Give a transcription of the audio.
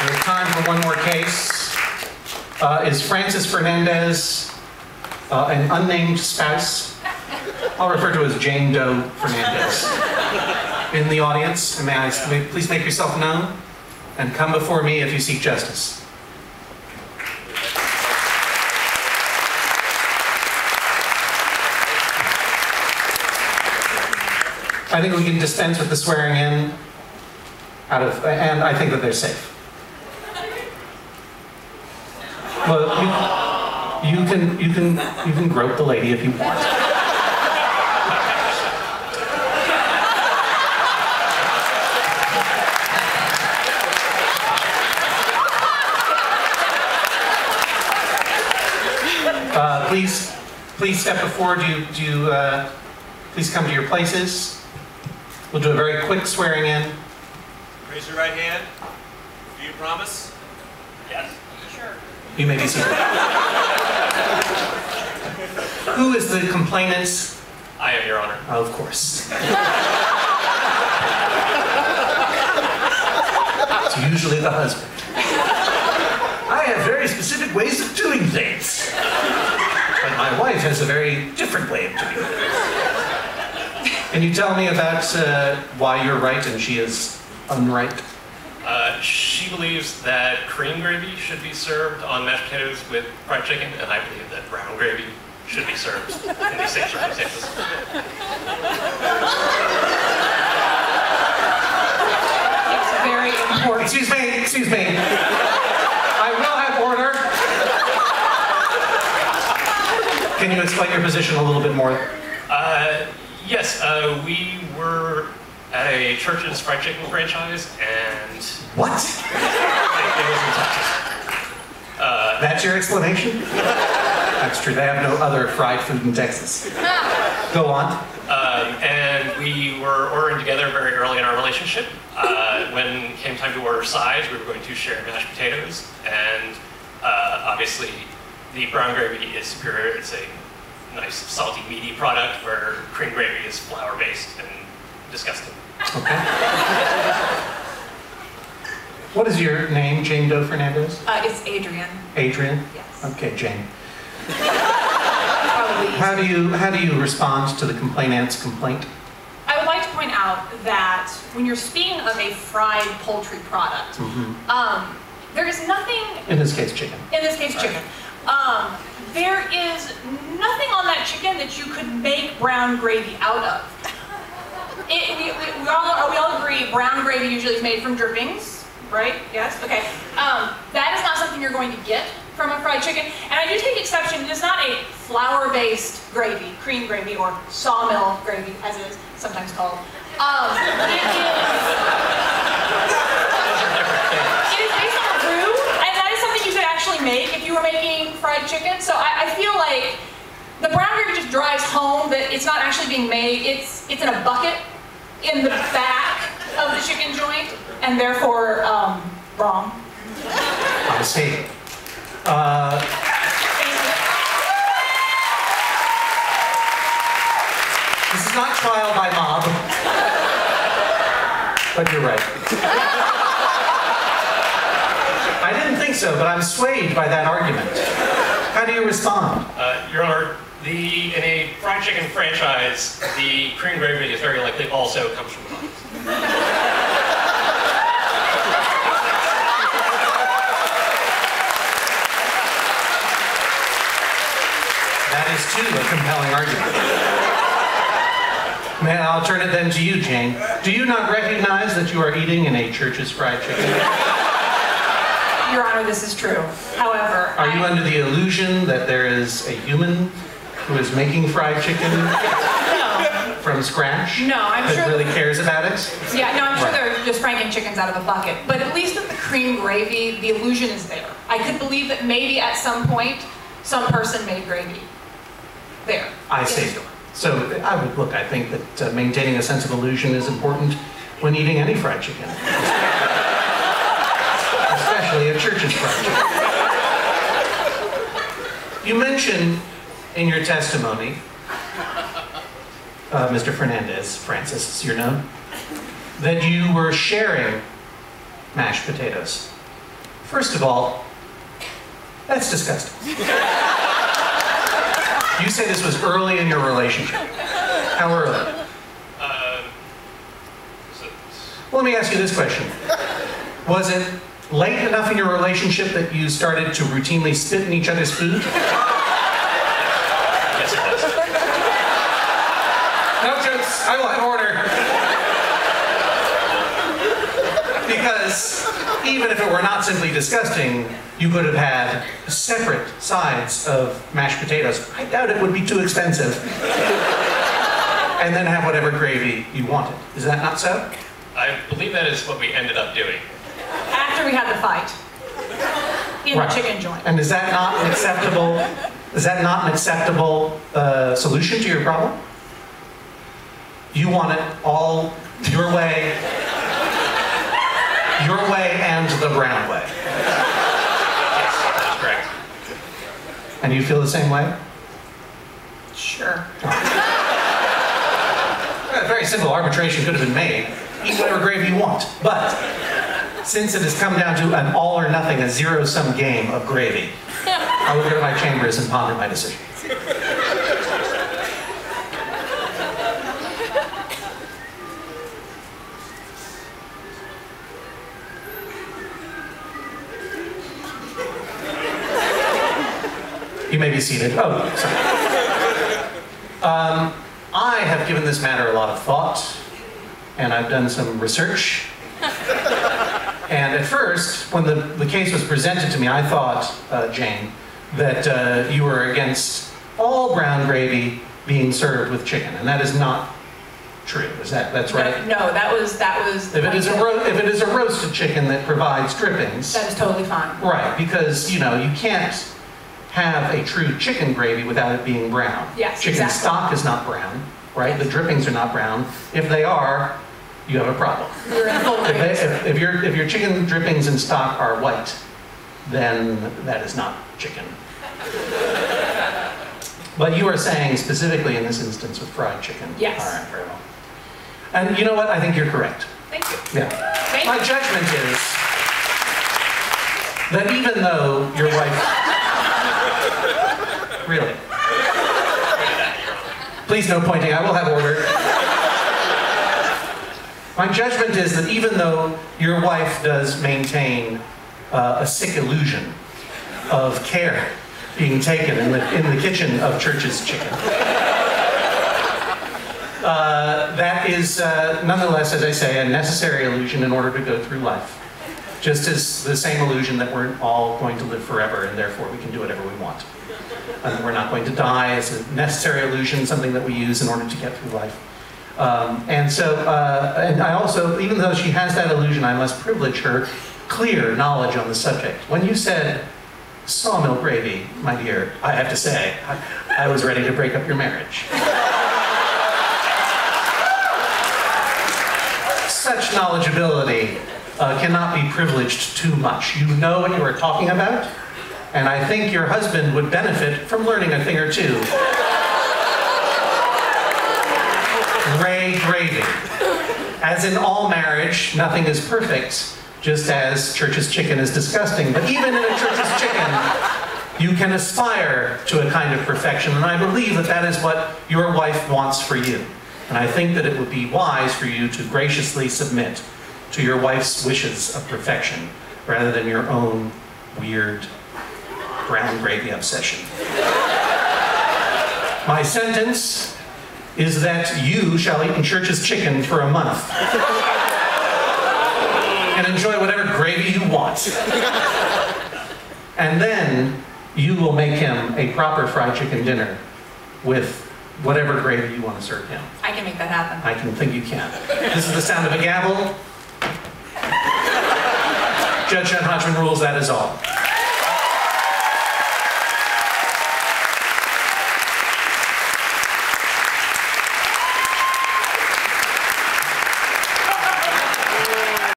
We have time for one more case. Is Francis Fernandez an unnamed spouse? I'll refer to as Jane Doe Fernandez. In the audience, and may I please make yourself known and come before me if you seek justice. I think we can dispense with the swearing in and I think that they're safe. Well, you can grope the lady if you want. Please step forward. Please come to your places. We'll do a very quick swearing in. Raise your right hand. Do you promise? Yes. Sure. You may be seated. Who is the complainant? I am, Your Honor. Of course. It's usually the husband. I have very specific ways of doing things. But my wife has a very different way of doing things. Can you tell me about why you're right and she is unright? She believes that cream gravy should be served on mashed potatoes with fried chicken, and I believe that brown gravy should be served in these same circumstances. It's very important. Excuse me. I will have order. Can you explain your position a little bit more? Yes, we were at a church's fried chicken franchise, and... What? It was in Texas. That's your explanation? That's true. They have no other fried food in Texas. Go on. And we were ordering together very early in our relationship. When it came time to order sides, we were going to share mashed potatoes, and obviously the brown gravy is superior. It's a nice, salty, meaty product, where cream gravy is flour-based and disgusting. Okay. What is your name, Jane Doe Fernandez? It's Adrian. Adrian? Yes. Okay, Jane. Probably. How do you respond to the complainant's complaint? I would like to point out that when you're speaking of a fried poultry product, there is nothing... In this case, chicken. In this case, chicken. There is nothing on that chicken that you could make brown gravy out of. We all agree brown gravy usually is made from drippings, right? Yes? Okay. That is not something you're going to get from a fried chicken. And I do take exception, it is not a flour-based gravy, cream gravy, or sawmill gravy, as it is sometimes called. It is based on a roux, and that is something you could actually make if you were making fried chicken. So I feel like the brown gravy just drives home that it's not actually being made. It's in a bucket in the back of the chicken joint, and therefore wrong. I see. This is not trial by mob, but you're right. I didn't think so, but I'm swayed by that argument. How do you respond? Your Honor, in a fried chicken franchise, the cream gravy is very likely also comes from the bucket. That is too a compelling argument. I'll turn it then to you, Jane. Do you not recognize that you are eating in a church's fried chicken? Your Honor, this is true. However, are you under the illusion that there is a human who is making fried chicken from scratch? No, I'm sure. That really cares about it? Yeah, no, I'm sure they're just cranking chickens out of a bucket. But at least with the cream gravy, the illusion is there. I could believe that maybe at some point, some person made gravy there. I see. So I think that maintaining a sense of illusion is important when eating any fried chicken. Especially a church's fried chicken. You mentioned in your testimony, Mr. Fernandez, Francis is your name, that you were sharing mashed potatoes. First of all, that's disgusting. You say this was early in your relationship. How early? Well, let me ask you this question. Was it late enough in your relationship that you started to routinely spit in each other's food? Yes, it was. No jokes, I want order. Because even if it were not simply disgusting, you could have had separate sides of mashed potatoes. I doubt it would be too expensive. And then have whatever gravy you wanted. Is that not so? I believe that is what we ended up doing. After we had the fight. In the chicken joint. And is that not an acceptable, solution to your problem? You want it all your way and the brown way. Yes, that's correct. And you feel the same way? Sure. A very simple arbitration could have been made. Eat whatever gravy you want. But since it has come down to an all or nothing, a zero-sum game of gravy, I will go to my chambers and ponder my decision. You may be seated. Oh, sorry. I have given this matter a lot of thought, and I've done some research. And at first, when the case was presented to me, I thought, Jane, that you were against all brown gravy being served with chicken, and that is not true. That's right? No, that was. If it is a roasted chicken that provides drippings, that is totally fine. Right? Because you can't have a true chicken gravy without it being brown. Yes, chicken exactly. stock is not brown, right? The drippings are not brown. If they are, you have a problem. You're in full If your chicken drippings and stock are white, then that is not chicken. But you are saying specifically in this instance with fried chicken. Yes. All right, very well. And you know what? I think you're correct. Thank you. Yeah. Thank My you. judgment is that even though your wife... Really? Please no pointing, I will have order. My judgment is that even though your wife does maintain a sick illusion of care being taken in the kitchen of Church's Chicken, that is nonetheless, as I say, a necessary illusion in order to go through life. Just as the same illusion that we're all going to live forever and therefore we can do whatever we want. And we're not going to die is a necessary illusion, something that we use in order to get through life. And I also, even though she has that illusion, I must privilege her clear knowledge on the subject. When you said sawmill gravy, my dear, I have to say, I was ready to break up your marriage. Such knowledgeability cannot be privileged too much. You know what you are talking about, and I think your husband would benefit from learning a thing or two. Gravy. As in all marriage, nothing is perfect, just as Church's Chicken is disgusting. But even in a Church's Chicken, you can aspire to a kind of perfection, and I believe that that is what your wife wants for you. And I think that it would be wise for you to graciously submit to your wife's wishes of perfection, rather than your own weird brown gravy obsession. My sentence is that you shall eat in Church's Chicken for a month and enjoy whatever gravy you want. And then you will make him a proper fried chicken dinner with whatever gravy you want to serve him. I can make that happen. I can think you can. This is the sound of a gavel. Judge John Hodgman rules that is all.